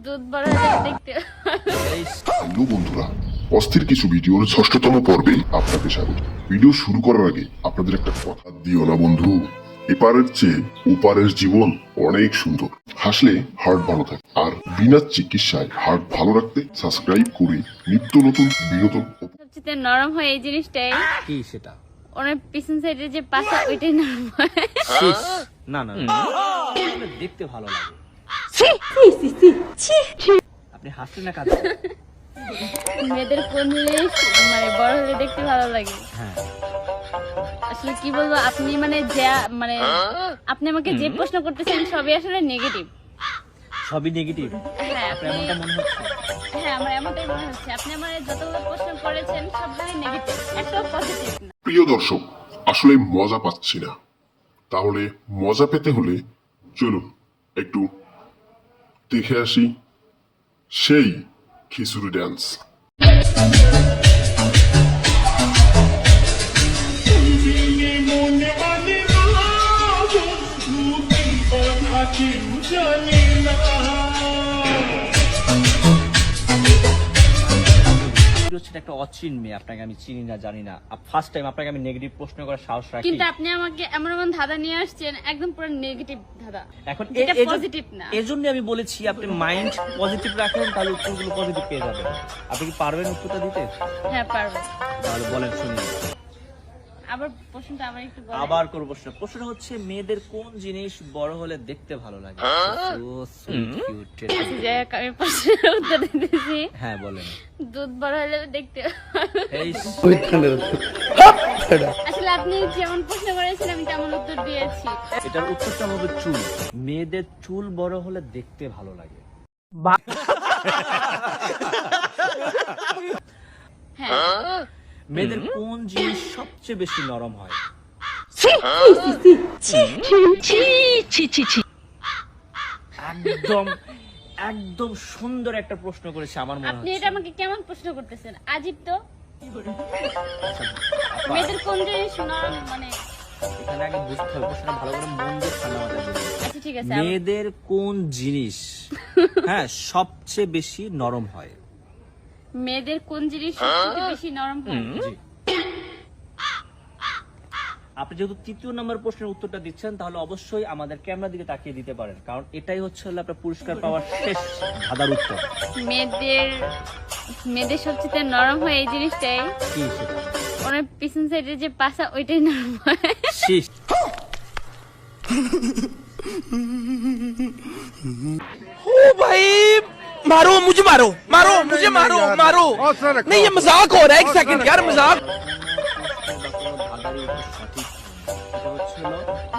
দুধ বড় হলে দেখতে। হ্যালো বন্ধুরা, অস্থির কিছু ভিডিওর ৬ষ্ঠতম পর্বে আপনাকে স্বাগত। ভিডিও শুরু করার আগে আপনাদের একটা কথা দিও না বন্ধু, এপারের চেয়ে ওপারের জীবন অনেক সুন্দর। হাসলে হার্ট ভালো থাকে, আর বিনা চিকিৎসায় হার্ট ভালো রাখতে সাবস্ক্রাইব করে নিত্য নতুন বিনোদন। সবচেয়ে নরম হয় এই জিনিসটাই। কি সেটা? ওনার পিছন সাইডে যে পাশা ওইটাই নরম হয়। শীষ। না না না, আসলে দেখতে ভালো লাগে। আপনি হাসছেন না কাঁদছেন? মেয়েদের কোন জিনিস মানে বড় হলে দেখতে ভালো লাগে? হ্যাঁ, আসলে কি বলবো, আপনি আপনি আমাকে যে প্রশ্ন করতেছেন সবই আসলে নেগেটিভ। সবই নেগেটিভ। হ্যাঁ আপনার এমনটা মনে হচ্ছে? হ্যাঁ, আমার এমনটাই মনে হচ্ছে। আপনি আমার যতগুলো প্রশ্ন করেছেন সবগুলোই নেগেটিভ, একটাও পজিটিভ না। প্রিয় দর্শক, আসলে মজা পাচ্ছি না। তাহলে মজা পেতে হলে চলুন একটু দেখে আসি সেই খিচুড়ি ড্যান্স। হচ্ছে একটা অচিন মেয়ে, আপনাকে আমি চিনি না জানি না, ফার্স্ট টাইম আপনাকে আমি নেগেটিভ প্রশ্ন করার সাহস রাখি। কিন্তু আপনি আমাকে এমন এমন ধাঁধা নিয়ে আসছেন, একদম পুরো নেগেটিভ ধাঁধা। এখন এটা পজিটিভ না। এজন্য আমি বলেছি আপনি মাইন্ড পজিটিভ রাখেন, তাহলে উত্তরগুলো পজিটিভ পেয়ে যাবেন। আপনি কি পারবেন উত্তরটা দিতে? হ্যাঁ, পারবো। তাহলে বলেন, শুনি। আবার প্রশ্নটা আবার একটু বলেন। আবার করব প্রশ্ন। প্রশ্নটা হচ্ছে মেয়েদের কোন জিনিস বড় হলে দেখতে ভালো লাগে? So sweet, cute. আচ্ছা, যাই হোক, আমি প্রশ্নের উত্তর দিতেছি। হ্যাঁ বলেন। দুধ বড় হলে দেখতে এই আসলে আপনি যেমন প্রশ্ন করেছেন আমি তেমন উত্তর দিয়েছি। এটার উত্তরটা হবে চুল। মেয়েদের চুল বড় হলে দেখতে ভালো লাগে। হ্যাঁ, মেয়েদের কোন জিনিস সবচেয়ে বেশি নরম হয়? একদম একদম সুন্দর একটা প্রশ্ন করেছে আমার মনে আপনি হচ্ছে। এটা আমাকে কেমন প্রশ্ন করতেছেন? আজীব তো। মেয়েদের কোন জিনিস নরম মানে? এখানে আগে বুঝতে হবে, প্রশ্নটা ভালো করে মন দিয়ে ঠান্ডা মাথায় বুঝতে হবে। আচ্ছা, ঠিক আছে। মেয়েদের কোন জিনিস হ্যাঁ সবচেয়ে বেশি নরম হয়? মেয়েদের কোন জিনিস সবচেয়ে বেশি নরম হয়? জি। আপনি যেহেতু তৃতীয় নম্বর প্রশ্নের উত্তরটা দিচ্ছেন, তাহলে অবশ্যই আমাদের ক্যামেরার দিকে তাকিয়ে দিতে পারেন, কারণ এটাই হচ্ছে আপনার পুরস্কার পাওয়ার শেষ ধাঁধার উত্তর। মেয়েদের সবচেয়ে নরম হয় এই জিনিসটাই। কি সেটা? ওনার পিছন সাইডে যে পাশা ওইটাই নরম হয়। শীষ। ओ भाई मारो मुझे, मारो मारो मुझे, मारो मारो। नहीं ये मजाक हो रहा है, एक सेकंड यार मजाक।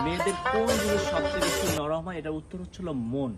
মেয়েদের কোন জিনিস সবচেয়ে বেশি নরম হয়? এটার উত্তর হচ্ছিল মন।